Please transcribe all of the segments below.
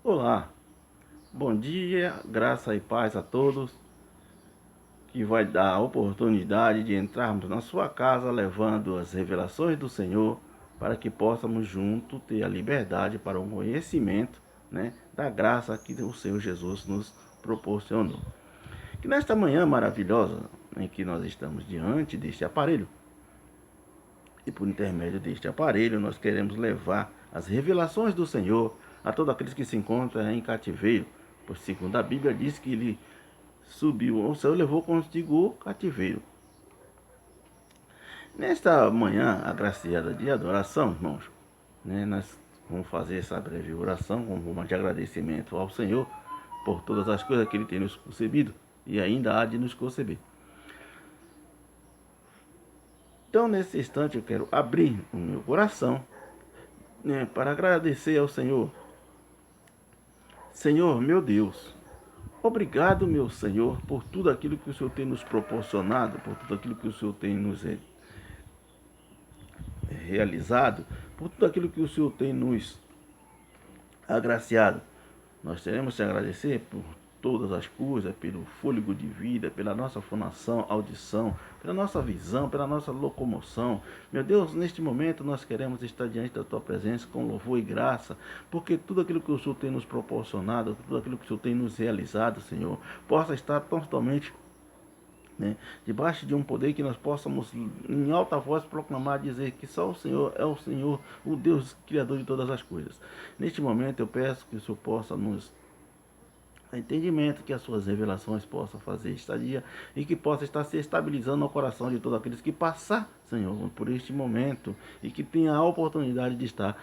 Olá, bom dia, graça e paz a todos, que vai dar a oportunidade de entrarmos na sua casa levando as revelações do Senhor para que possamos juntos ter a liberdade para o conhecimento, da graça que o Senhor Jesus nos proporcionou. Que nesta manhã maravilhosa em que nós estamos diante deste aparelho, e por intermédio deste aparelho nós queremos levar as revelações do Senhor a todos aqueles que se encontram em cativeiro, pois segundo a Bíblia diz que ele subiu ao céu e levou consigo o cativeiro. Nesta manhã agraciada de adoração, irmãos, nós vamos fazer essa breve oração como de agradecimento ao Senhor por todas as coisas que Ele tem nos concebido e ainda há de nos conceber. Então, nesse instante, eu quero abrir o meu coração, para agradecer ao Senhor. Senhor, meu Deus, obrigado, meu Senhor, por tudo aquilo que o Senhor tem nos proporcionado, por tudo aquilo que o Senhor tem nos realizado, por tudo aquilo que o Senhor tem nos agraciado. Nós teremos que agradecer por todas as coisas, pelo fôlego de vida, pela nossa fonação, audição, pela nossa visão, pela nossa locomoção. Meu Deus, neste momento nós queremos estar diante da Tua presença com louvor e graça, porque tudo aquilo que o Senhor tem nos proporcionado, tudo aquilo que o Senhor tem nos realizado, Senhor, possa estar totalmente debaixo de um poder que nós possamos em alta voz proclamar, dizer que só o Senhor é o Senhor, o Deus Criador de todas as coisas. Neste momento eu peço que o Senhor possa nos dar entendimento, que as suas revelações possam fazer estadia e que possa estar se estabilizando no coração de todos aqueles que passar, Senhor, por este momento e que tenha a oportunidade de estar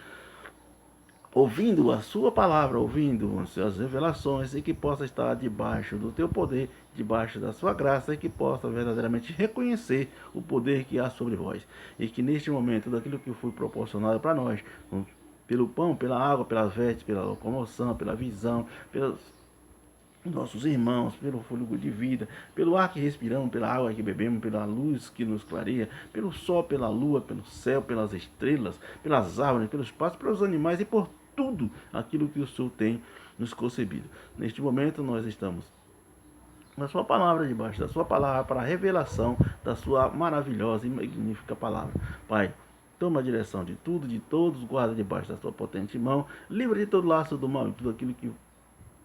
ouvindo a sua palavra, ouvindo as suas revelações e que possa estar debaixo do teu poder, debaixo da sua graça e que possa verdadeiramente reconhecer o poder que há sobre vós. E que neste momento, daquilo que foi proporcionado para nós, pelo pão, pela água, pelas vestes, pela locomoção, pela visão, pelos nossos irmãos, pelo fôlego de vida, pelo ar que respiramos, pela água que bebemos, pela luz que nos clareia, pelo sol, pela lua, pelo céu, pelas estrelas, pelas árvores, pelos pastos, pelos animais e por tudo aquilo que o Senhor tem nos concebido. Neste momento nós estamos na sua palavra, debaixo da sua palavra, para a revelação da sua maravilhosa e magnífica palavra. Pai, toma a direção de tudo, de todos, guarda debaixo da sua potente mão, livra de todo laço do mal e tudo aquilo que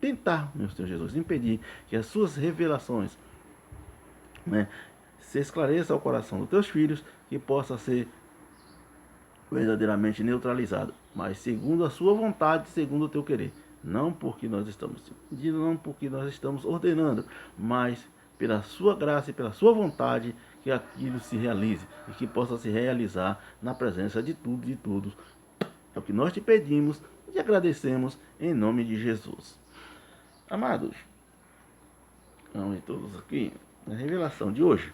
tentar, meu Senhor Jesus, impedir que as suas revelações se esclareça ao coração dos teus filhos, que possa ser verdadeiramente neutralizado, mas segundo a sua vontade, segundo o teu querer. Não porque nós estamos pedindo, não porque nós estamos ordenando, mas pela sua graça e pela sua vontade que aquilo se realize e que possa se realizar na presença de tudo e de todos. É o que nós te pedimos e agradecemos em nome de Jesus. Amados, vamos todos aqui na revelação de hoje.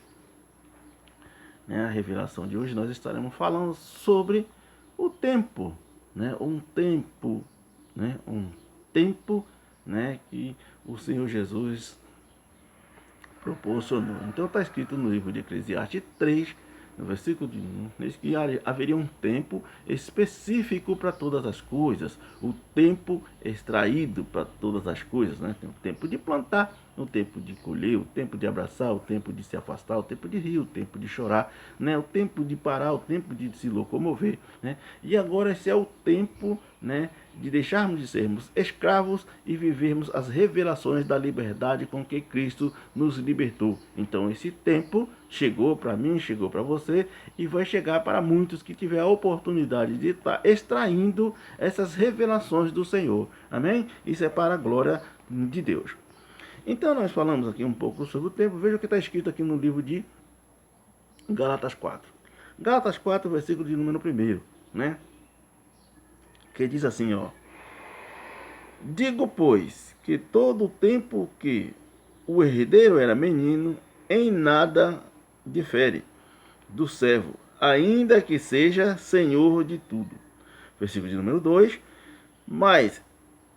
A revelação de hoje nós estaremos falando sobre o tempo, um tempo, um tempo, que o Senhor Jesus proporcionou. Então está escrito no livro de Eclesiastes 3, no versículo de 1, diz que haveria um tempo específico para todas as coisas, o tempo extraído para todas as coisas, Tem o tempo de plantar, o tempo de colher, o tempo de abraçar, o tempo de se afastar, o tempo de rir, o tempo de chorar, o tempo de parar, o tempo de se locomover, E agora esse é o tempo, de deixarmos de sermos escravos e vivermos as revelações da liberdade com que Cristo nos libertou. Então esse tempo chegou para mim, chegou para você e vai chegar para muitos que tiver a oportunidade de estar extraindo essas revelações do Senhor. Amém? Isso é para a glória de Deus. Então nós falamos aqui um pouco sobre o tempo. Veja o que está escrito aqui no livro de Gálatas 4. Gálatas 4, versículo de número 1, que diz assim, ó: digo, pois, que todo o tempo que o herdeiro era menino, em nada difere do servo, ainda que seja senhor de tudo. Versículo de número 2: mas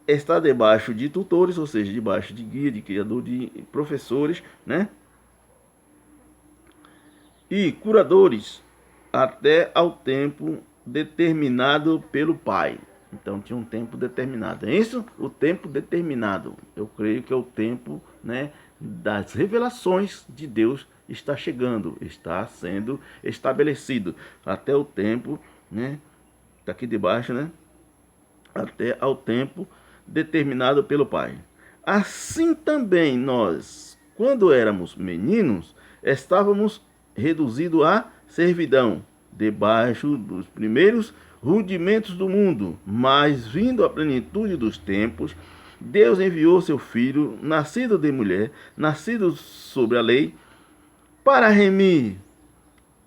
está debaixo de tutores, ou seja, debaixo de guia, de criador, de professores, e curadores, até ao tempo determinado pelo Pai. Então tinha um tempo determinado. É isso? O tempo determinado. Eu creio que é o tempo, né, das revelações de Deus está chegando, está sendo estabelecido. Até o tempo, né, está aqui debaixo, né, até ao tempo determinado pelo Pai. Assim também nós, quando éramos meninos, estávamos reduzidos à servidão, debaixo dos primeiros rudimentos do mundo. Mas, vindo a plenitude dos tempos, Deus enviou seu Filho, nascido de mulher, nascido sobre a lei, para remir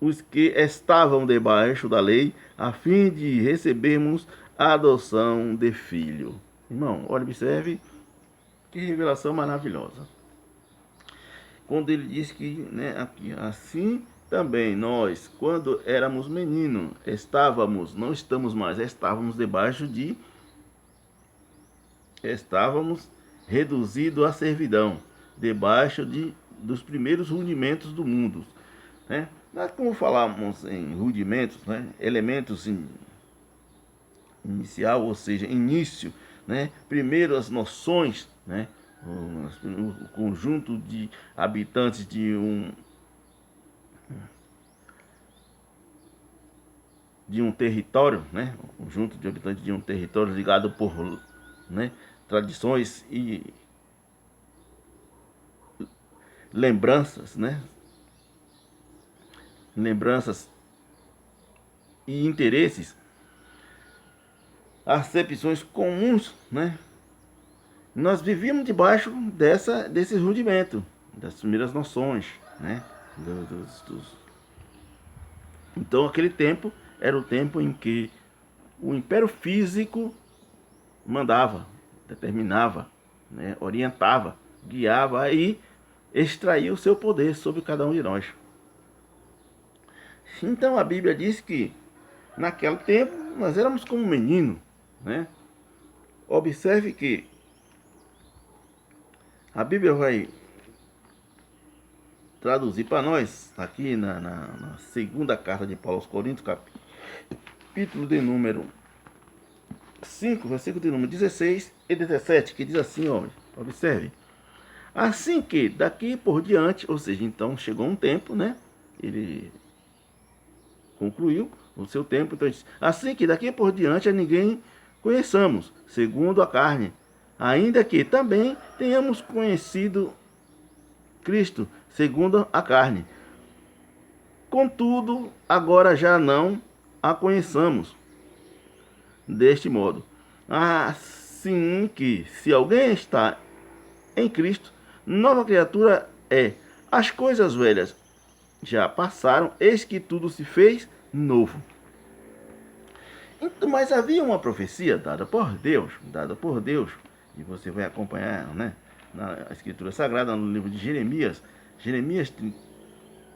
os que estavam debaixo da lei, a fim de recebermos a adoção de filho. Irmão, olha, observe que revelação maravilhosa. Quando ele diz que, né, aqui, assim também nós, quando éramos meninos, não estamos mais, estávamos reduzidos à servidão, debaixo dos primeiros rudimentos do mundo, né? Nós, como falamos em rudimentos, né, elementos inicial, ou seja, início, né, primeiro as noções, né, o conjunto de habitantes de um território, né, o conjunto de habitantes de um território ligado por, né, tradições e lembranças, né, lembranças e interesses, acepções comuns, né? Nós vivíamos debaixo desses rudimentos, das primeiras noções, né? Então, aquele tempo era o tempo em que o império físico mandava, determinava, né? Orientava, guiava e extraía o seu poder sobre cada um de nós. Então, a Bíblia diz que naquele tempo nós éramos como um menino, né? Observe que a Bíblia vai traduzir para nós, aqui na segunda carta de Paulo aos Coríntios, capítulo de número 5, versículo de número 16 e 17, que diz assim, ó, observe. Assim que daqui por diante, ou seja, então chegou um tempo, né? Ele concluiu o seu tempo, então diz, assim que daqui por diante a ninguém conheçamos, segundo a carne, ainda que também tenhamos conhecido Cristo, segundo a carne. Contudo, agora já não a conheçamos deste modo. Assim que, se alguém está em Cristo, nova criatura é. As coisas velhas já passaram, eis que tudo se fez novo. Então, mas havia uma profecia dada por Deus, e você vai acompanhar, né, na Escritura Sagrada, no livro de Jeremias, Jeremias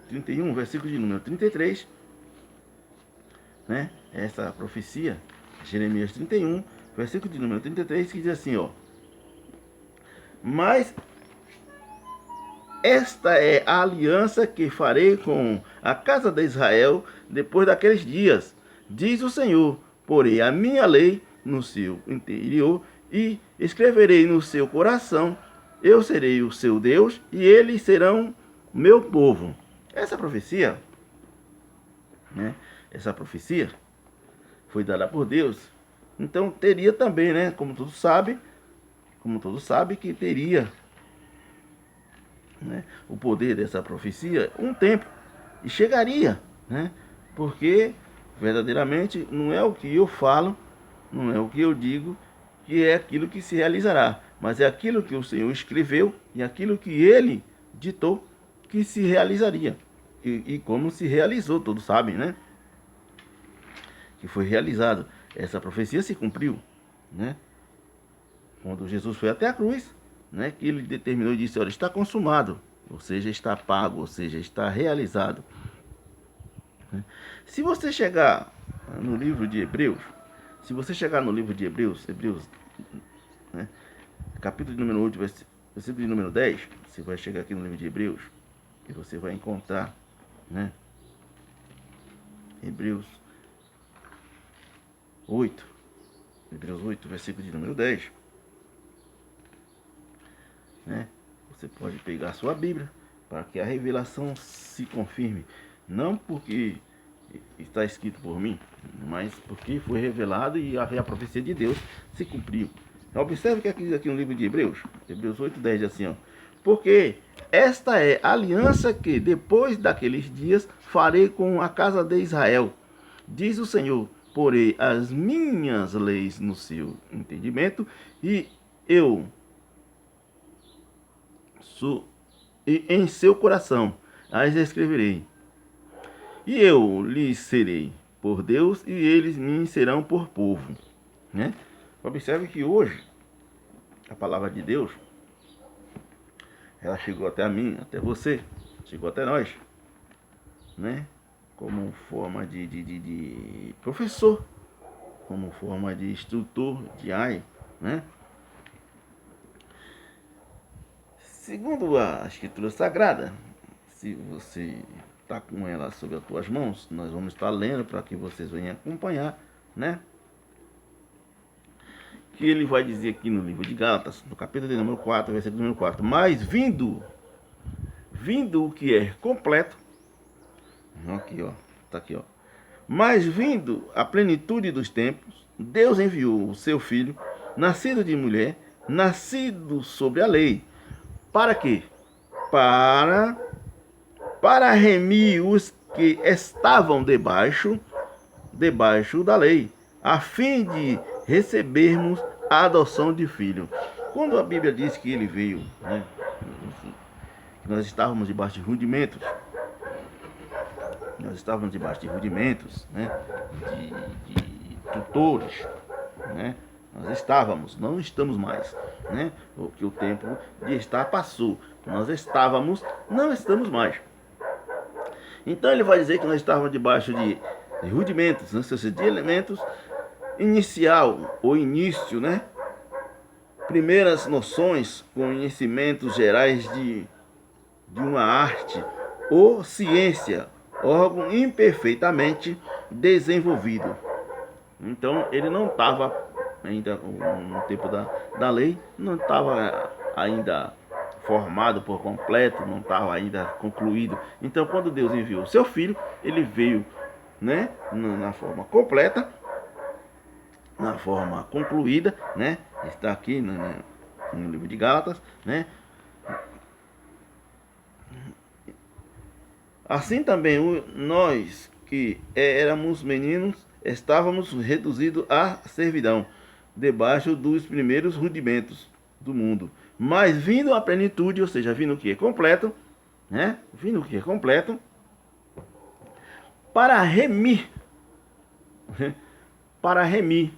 31, versículo de número 33, né, essa profecia, Jeremias 31, versículo de número 33, que diz assim, ó, mas esta é a aliança que farei com a casa de Israel depois daqueles dias, diz o Senhor. Porei a minha lei no seu interior e escreverei no seu coração. Eu serei o seu Deus e eles serão meu povo. Essa profecia, né? Essa profecia foi dada por Deus. Então teria também, né? Como todos sabem, que teria, né, o poder dessa profecia um tempo e chegaria, né? Porque verdadeiramente não é o que eu falo, não é o que eu digo que é aquilo que se realizará, mas é aquilo que o Senhor escreveu e aquilo que Ele ditou que se realizaria. E como se realizou, todos sabem, né? Que foi realizado. Essa profecia se cumpriu, né? Quando Jesus foi até a cruz, né? Que Ele determinou e disse, olha, está consumado, ou seja, está pago, ou seja, está realizado. Se você chegar no livro de Hebreus, Hebreus, né, capítulo de número 8, versículo de número 10, você vai chegar aqui no livro de Hebreus e você vai encontrar, né, Hebreus 8, Hebreus 8, versículo de número 10. Né? Você pode pegar a sua Bíblia para que a revelação se confirme. Não porque está escrito por mim, mas porque foi revelado e a profecia de Deus se cumpriu. Observe o que é que diz aqui no livro de Hebreus. Hebreus 8, 10 diz assim, ó. Porque esta é a aliança que depois daqueles dias farei com a casa de Israel. Diz o Senhor, porei as minhas leis no seu entendimento e eu e em seu coração as escreverei. E eu lhes serei por Deus e eles me serão por povo. Né? Observe que hoje a palavra de Deus ela chegou até a mim, até você, chegou até nós, né? Como forma de professor, como forma de instrutor diário, né? Segundo a Escritura Sagrada, se você está com ela sobre as tuas mãos, nós vamos estar lendo para que vocês venham acompanhar, né? Que ele vai dizer aqui no livro de Gálatas, no capítulo de número 4, versículo número 4. Mas vindo o que é completo, aqui ó, tá aqui ó. Mas vindo a plenitude dos tempos, Deus enviou o seu Filho, nascido de mulher, nascido sobre a lei. Para quê? Para remir os que estavam debaixo da lei, a fim de recebermos a adoção de filho. Quando a Bíblia diz que ele veio, né, que nós estávamos debaixo de rudimentos, né, de tutores, né, nós estávamos, não estamos mais, né, porque o tempo de estar passou. Nós estávamos, não estamos mais. Então ele vai dizer que nós estávamos debaixo de rudimentos, né, de elementos inicial, ou início, né? Primeiras noções, conhecimentos gerais de uma arte ou ciência, órgão imperfeitamente desenvolvido. Então ele não estava ainda no tempo da lei, não estava ainda formado por completo, não estava ainda concluído. Então quando Deus enviou o seu filho, ele veio, né, na forma completa, na forma concluída, né? Está aqui no livro de Gálatas, né? Assim também nós que éramos meninos estávamos reduzidos à servidão, debaixo dos primeiros rudimentos do mundo. Mas vindo a plenitude, ou seja, vindo o que é completo, né? Vindo o que é completo, para remir, para remir,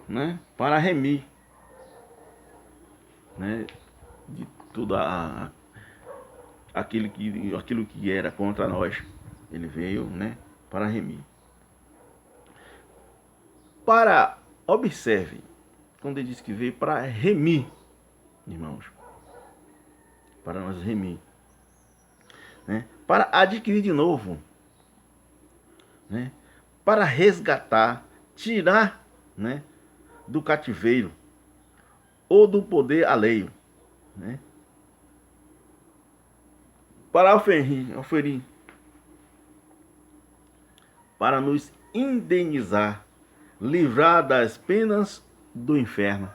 né? Para remir, né? De tudo aquilo que era contra nós. Ele veio, né? Para remir. Observe, quando ele diz que veio para remir, irmãos, para nós remir, né? Para adquirir de novo, né? Para resgatar, tirar, né, do cativeiro ou do poder alheio, né? Para oferir, para nos indenizar, livrar das penas do inferno.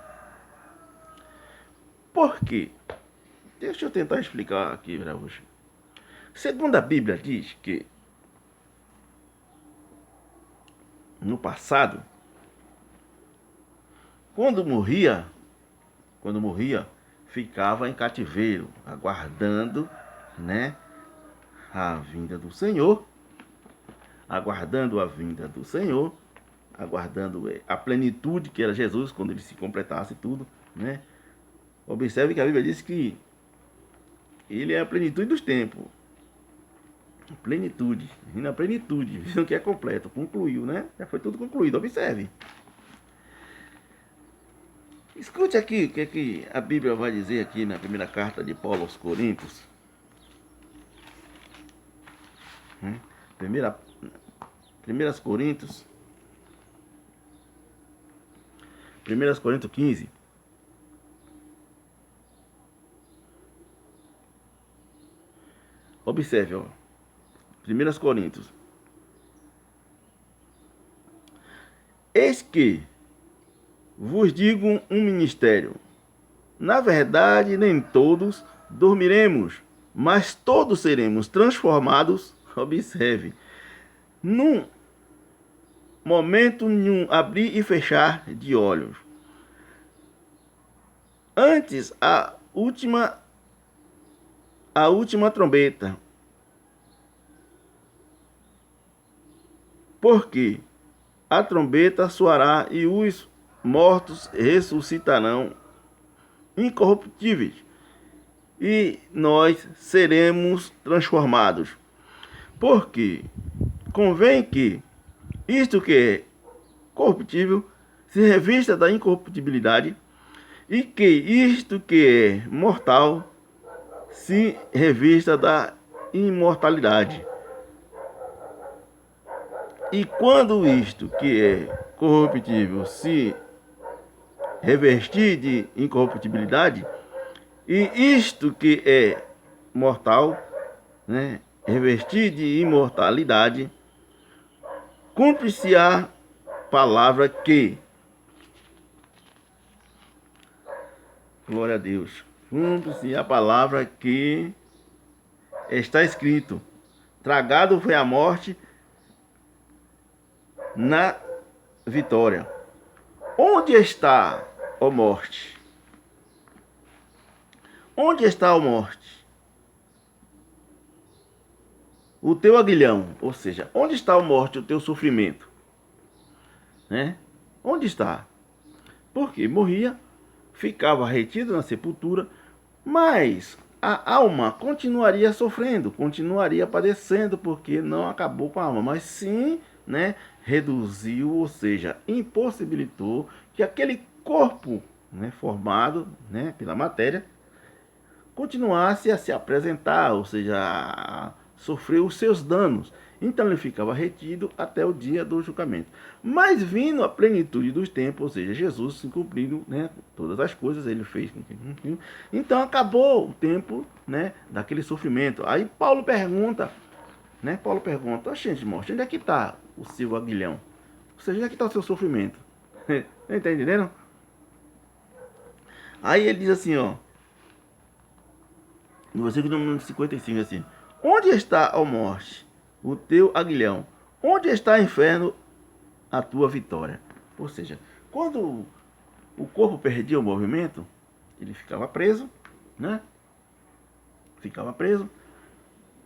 Por quê? Deixa eu tentar explicar aqui para você. Segundo a Bíblia diz que no passado, quando morria, ficava em cativeiro, aguardando, né, a vinda do Senhor, aguardando a plenitude que era Jesus, quando ele se completasse tudo, né? Observe que a Bíblia diz que ele é a plenitude dos tempos. Plenitude, e na plenitude, viu que é completo, concluiu, né? Já foi tudo concluído, observe. Escute aqui o que, a Bíblia vai dizer aqui na primeira carta de Paulo aos Coríntios. Primeiras Coríntios, 1 Coríntios 15. Observe, ó. 1 Coríntios. Eis que vos digo um ministério. Na verdade, nem todos dormiremos, mas todos seremos transformados. Observe, num momento nenhum, abrir e fechar de olhos. Antes a última trombeta. Porque a trombeta soará e os mortos ressuscitarão incorruptíveis, e nós seremos transformados. Porque convém que isto que é corruptível se revista da incorruptibilidade, e que isto que é mortal se revista da imortalidade. E quando isto que é corruptível se revestir de incorruptibilidade, e isto que é mortal, né, revestir de imortalidade, cumpre-se a palavra que, glória a Deus, cumpre-se a palavra que está escrito: tragado foi a morte na vitória. Onde está, ó morte? Onde está, ó morte? O teu aguilhão, ou seja, onde está, ó morte, o teu sofrimento? Né? Onde está? Porque morria, ficava retido na sepultura, mas a alma continuaria sofrendo, continuaria padecendo, porque não acabou com a alma, mas sim, né, reduziu, ou seja, impossibilitou que aquele corpo, né, formado, né, pela matéria, continuasse a se apresentar, ou seja, a sofrer os seus danos. Então ele ficava retido até o dia do julgamento. Mas vindo a plenitude dos tempos, ou seja, Jesus se cumprindo, né, todas as coisas, ele fez. Então acabou o tempo, né, daquele sofrimento. Aí Paulo pergunta, gente, morte, onde é que está o seu aguilhão? Ou seja, onde é que está o seu sofrimento? Está entendendo? Aí ele diz assim, ó, no versículo número 55, assim: onde está, ó morte, o teu aguilhão? Onde está, inferno, a tua vitória? Ou seja, quando o corpo perdia o movimento, ele ficava preso, né? Ficava preso,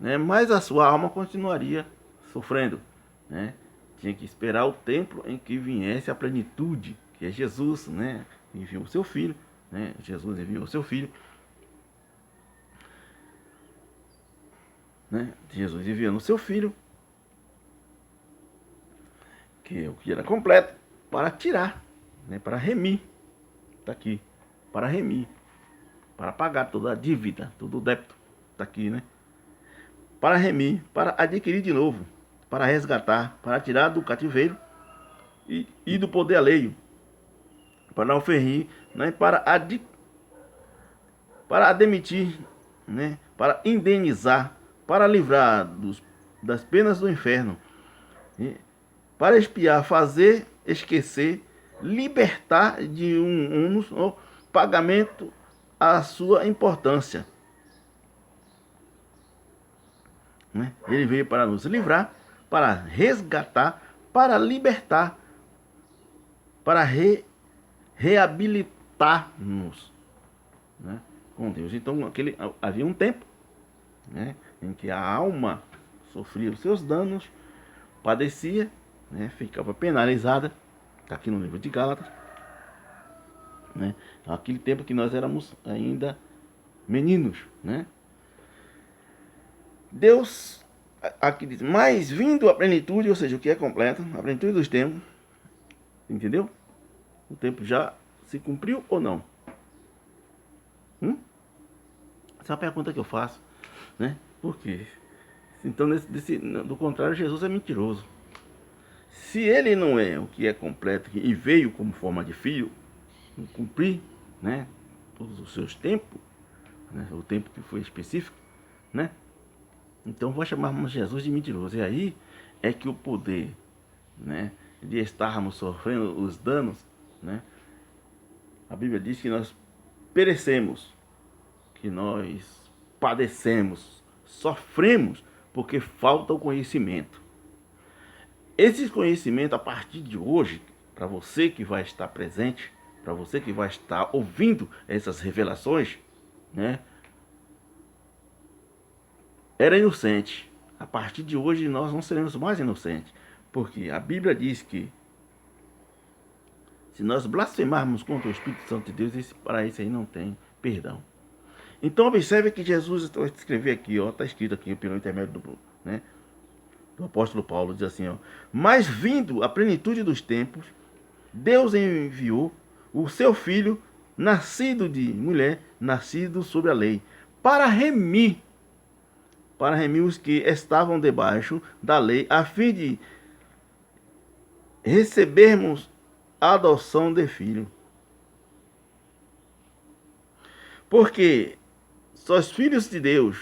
né? Mas a sua alma continuaria sofrendo, né? Tinha que esperar o tempo em que viesse a plenitude, que é Jesus, né? Enviou o seu filho, né? Jesus enviou o seu filho, né? Jesus enviando o seu filho, que o que era completo, para tirar, né? Para remir, está aqui, para remir, para pagar toda a dívida, todo o débito, está aqui, né? Para remir, para adquirir de novo, para resgatar, para tirar do cativeiro e do poder alheio, para oferir, né? Para admitir, né? Para indenizar, para livrar das penas do inferno, para expiar, fazer esquecer, libertar de um pagamento a sua importância. Né? Ele veio para nos livrar, para resgatar, para libertar, para reabilitar-nos, né, com Deus. Então havia um tempo, né, em que a alma sofria os seus danos, padecia, né, ficava penalizada, está aqui no livro de Gálatas, né, aquele tempo que nós éramos ainda meninos, né? Deus aqui diz: mas vindo a plenitude, ou seja, o que é completo, a plenitude dos tempos, entendeu? O tempo já se cumpriu ou não? Essa é uma pergunta que eu faço, né? Por quê? Então, do contrário, Jesus é mentiroso. Se ele não é o que é completo e veio como forma de filho, cumprir, né, todos os seus tempos, né, o tempo que foi específico, né? Então vai chamarmos Jesus de mentiroso. E aí é que o poder, né, de estarmos sofrendo os danos, né? A Bíblia diz que nós perecemos, que nós padecemos, sofremos, porque falta o conhecimento. Esse conhecimento, a partir de hoje, para você que vai estar presente, para você que vai estar ouvindo essas revelações, né, era inocente. A partir de hoje nós não seremos mais inocentes, porque a Bíblia diz que se nós blasfemarmos contra o Espírito Santo de Deus, para isso aí não tem perdão. Então observe que Jesus está escrever aqui, ó, está escrito aqui pelo intermédio do apóstolo Paulo, diz assim, ó: mas vindo a plenitude dos tempos, Deus enviou o seu filho, nascido de mulher, nascido sob a lei, para remir os que estavam debaixo da lei, a fim de recebermos a adoção de filho. Porque sois filhos de Deus,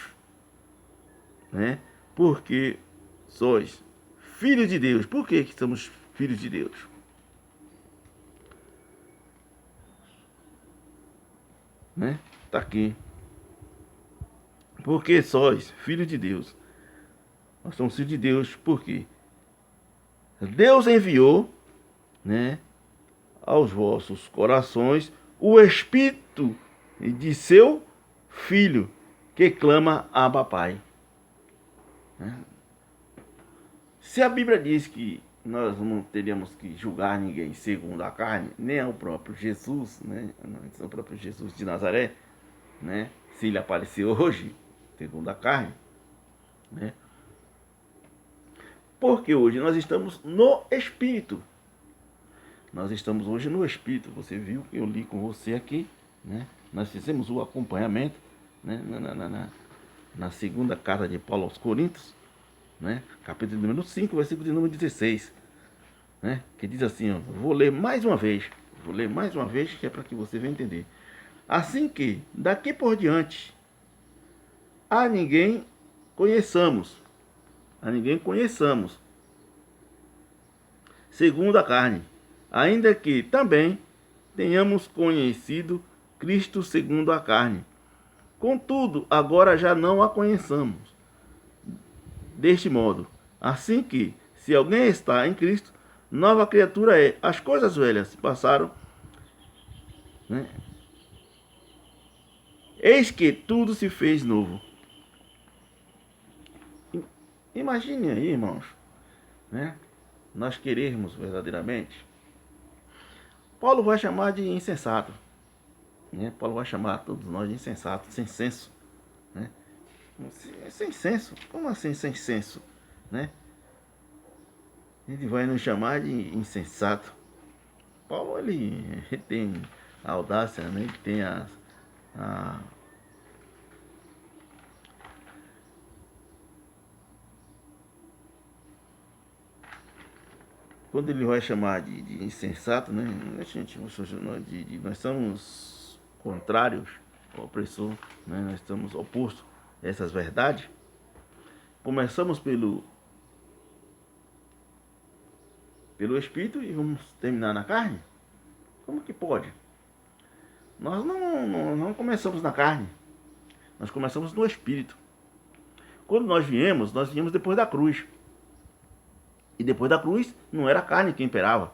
né? Porque sois filhos de Deus. Por que somos filhos de Deus? Né? Tá aqui. Porque sois filhos de Deus. Nós somos filhos de Deus porque Deus enviou, né, aos vossos corações o Espírito de seu Filho, que clama Abba Pai. Se a Bíblia diz que nós não teríamos que julgar ninguém segundo a carne, nem ao próprio Jesus, né, o próprio Jesus de Nazaré, né, se ele aparecer hoje, segundo a carne, né, porque hoje nós estamos no Espírito. Nós estamos hoje no Espírito. Você viu que eu li com você aqui, né? Nós fizemos o acompanhamento, né, na segunda carta de Paulo aos Coríntios, né, capítulo número 5, versículo de número 16, né, que diz assim, ó, vou ler mais uma vez, que é para que você venha entender. Assim que, daqui por diante, a ninguém conheçamos, segundo a carne, ainda que também tenhamos conhecido Cristo segundo a carne. Contudo, agora já não a conheçamos deste modo. Assim que, se alguém está em Cristo, nova criatura é. As coisas velhas passaram, né? Eis que tudo se fez novo. Imagine aí, irmãos, né? Nós querermos verdadeiramente. Paulo vai chamar de insensato, né? Paulo vai chamar todos nós de insensatos, sem senso, né? Sem senso? Como assim sem senso, né? Ele vai nos chamar de insensato. Paulo, ele tem a audácia, né? Ele tem a quando ele vai chamar de insensato, né? Nós somos contrários ao opressor, né? Nós estamos opostos a essas verdades. Começamos pelo Espírito e vamos terminar na carne? Como que pode? Nós não começamos na carne, nós começamos no Espírito. Quando nós viemos depois da cruz. E depois da cruz não era a carne que imperava,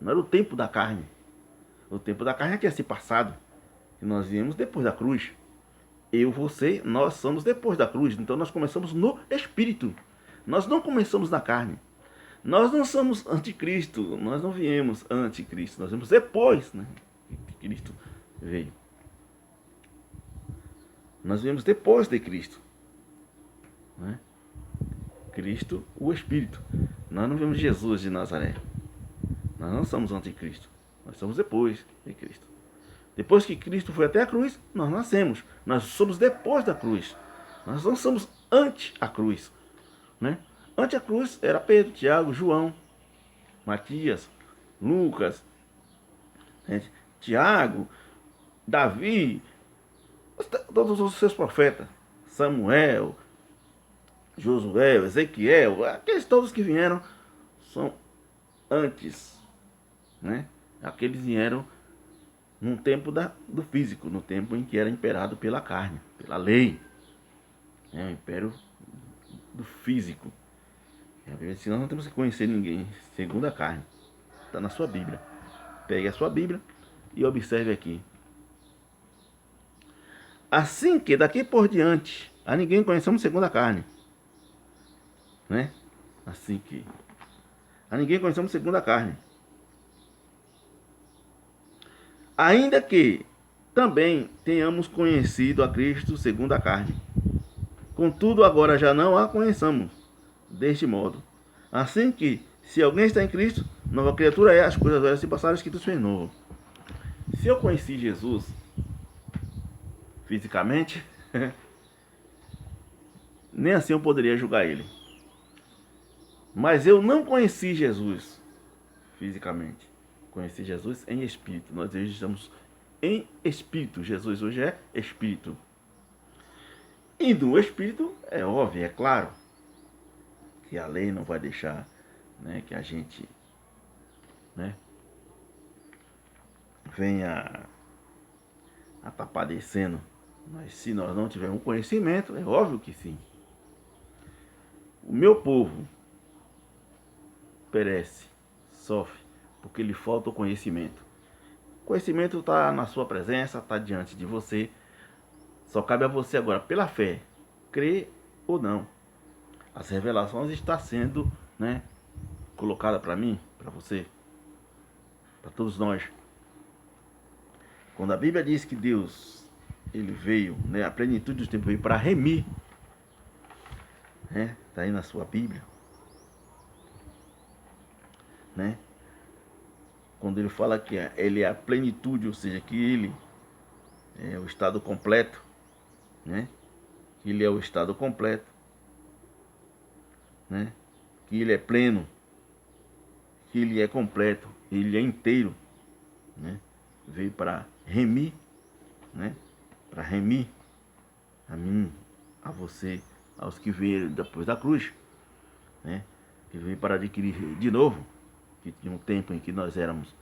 não era o tempo da carne. O tempo da carne já tinha se passado. E nós viemos depois da cruz. Eu, você, nós somos depois da cruz. Então nós começamos no Espírito. Nós não começamos na carne. Nós não somos anticristo. Nós não viemos anticristo. Nós viemos depois, né, que Cristo veio. Nós viemos depois de Cristo, né? Cristo, o Espírito. Nós não vemos Jesus de Nazaré. Nós não somos anticristo. Nós somos depois de Cristo. Depois que Cristo foi até a cruz, nós nascemos. Nós somos depois da cruz. Nós não somos ante a cruz, né? Ante a cruz era Pedro, Tiago, João, Matias, Lucas, Tiago, Davi, todos os seus profetas, Samuel, Josué, Ezequiel, aqueles todos que vieram são antes, né? Aqueles vieram num tempo do físico, no tempo em que era imperado pela carne, pela lei, né? O império do físico. Senão não temos que conhecer ninguém segundo a carne. Está na sua Bíblia. Pegue a sua Bíblia e observe aqui. Assim que daqui por diante a ninguém conhecemos segundo a carne, né? Assim que a ninguém conhecemos segundo a carne. Ainda que também tenhamos conhecido a Cristo segundo a carne. Contudo, agora já não a conheçamos deste modo. Assim que, se alguém está em Cristo, nova criatura é, as coisas velhas se passaram, escrito fez novo. Se eu conheci Jesus fisicamente, nem assim eu poderia julgar ele. Mas eu não conheci Jesus fisicamente. Conheci Jesus em espírito. Nós hoje estamos em espírito. Jesus hoje é espírito. E no espírito, é óbvio, é claro, que a lei não vai deixar, né, que a gente, né, venha a estar padecendo. Mas se nós não tivermos conhecimento, é óbvio que sim. O meu povo perece, sofre, porque lhe falta o conhecimento. O conhecimento está na sua presença, está diante de você. Só cabe a você agora, pela fé, crer ou não. As revelações estão sendo, né, colocadas para mim, para você, para todos nós. Quando a Bíblia diz que Deus, ele veio, né, a plenitude dos tempos veio para remir, né, está aí na sua Bíblia, né? Quando ele fala que ele é a plenitude, ou seja, que ele é o estado completo, né? Que ele é o estado completo, né? Que ele é pleno, que ele é completo, ele é inteiro, né? Veio para remir, né? Para remir a mim, a você, aos que vieram depois da cruz, né? Que veio para adquirir de novo, que tinha um tempo em que nós éramos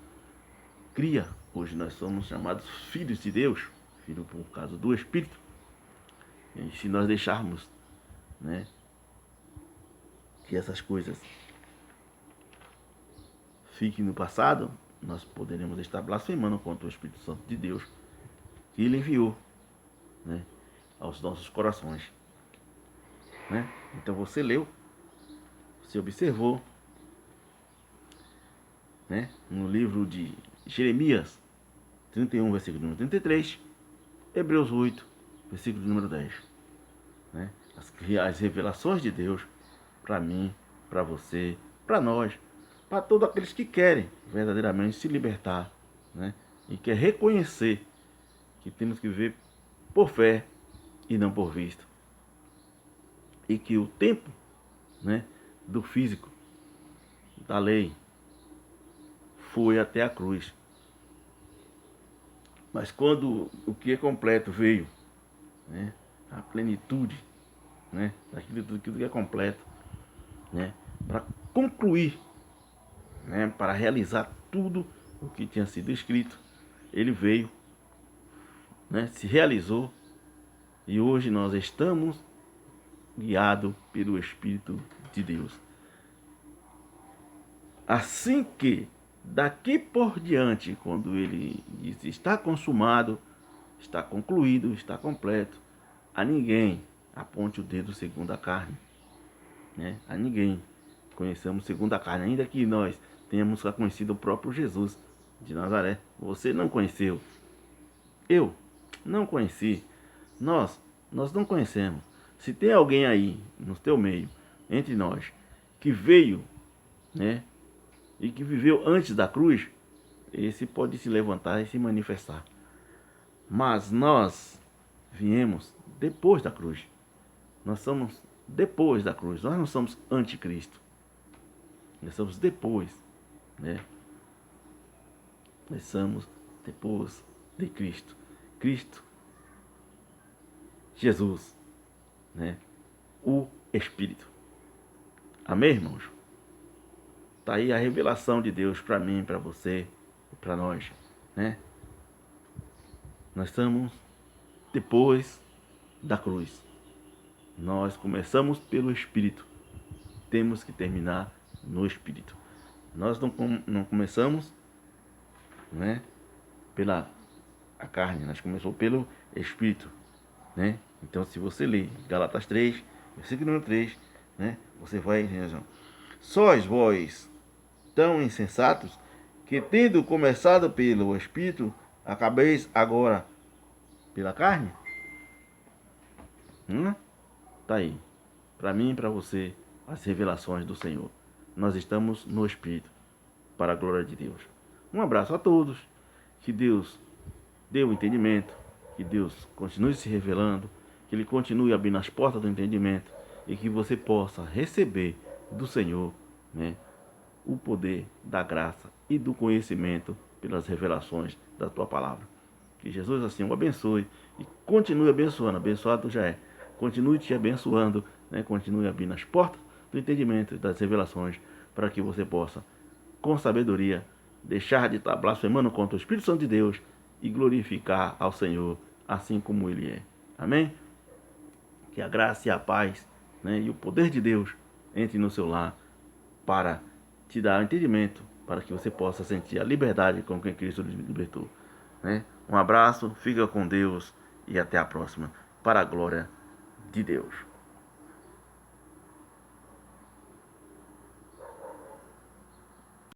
cria, hoje nós somos chamados filhos de Deus, filho por causa do Espírito. E se nós deixarmos, né, que essas coisas fiquem no passado, nós poderemos estar blasfemando contra o Espírito Santo de Deus que ele enviou, né, aos nossos corações, né? Então você leu, você observou, né, no livro de Jeremias 31, versículo número 33, Hebreus 8, versículo número 10, né? As revelações de Deus para mim, para você, para nós, para todos aqueles que querem verdadeiramente se libertar, né? E quer reconhecer que temos que viver por fé e não por vista. E que o tempo, né, do físico, da lei, foi até a cruz. Mas quando o que é completo veio, né, a plenitude, né, daquilo que é completo, né, para concluir, né, para realizar tudo o que tinha sido escrito, ele veio, né, se realizou, e hoje nós estamos guiados pelo Espírito de Deus. Assim que daqui por diante, quando ele diz está consumado, está concluído, está completo, a ninguém aponte o dedo segundo a carne, né? A ninguém conheçamos segundo a carne, ainda que nós tenhamos conhecido o próprio Jesus de Nazaré. Você não conheceu, eu não conheci, nós não conhecemos. Se tem alguém aí no teu meio, entre nós, que veio, né, e que viveu antes da cruz, esse pode se levantar e se manifestar. Mas nós viemos depois da cruz. Nós somos depois da cruz. Nós não somos anticristo. Nós somos depois, né? Nós somos depois de Cristo. Cristo, Jesus, né? O Espírito. Amém, irmãos? Tá aí a revelação de Deus para mim, para você e para nós, né? Nós estamos depois da cruz. Nós começamos pelo Espírito. Temos que terminar no Espírito. Nós não começamos, né, pela a carne, nós começamos pelo Espírito, né? Então, se você ler Galatas 3, versículo número 3, né, você vai entender. Sois vós tão insensatos que, tendo começado pelo Espírito, acabeis agora pela carne? Tá aí, para mim e para você, as revelações do Senhor. Nós estamos no Espírito, para a glória de Deus. Um abraço a todos, que Deus dê o entendimento, que Deus continue se revelando, que Ele continue abrindo as portas do entendimento e que você possa receber do Senhor, né, o poder da graça e do conhecimento pelas revelações da tua palavra. Que Jesus assim o abençoe e continue abençoando. Abençoado já é. Continue te abençoando, né? Continue abrindo as portas do entendimento e das revelações para que você possa, com sabedoria, deixar de estar blasfemando contra o Espírito Santo de Deus e glorificar ao Senhor assim como Ele é. Amém? Que a graça e a paz, né, e o poder de Deus entre no seu lar para te dar entendimento, para que você possa sentir a liberdade com que Cristo lhe libertou, né? Um abraço, fica com Deus e até a próxima, para a glória de Deus.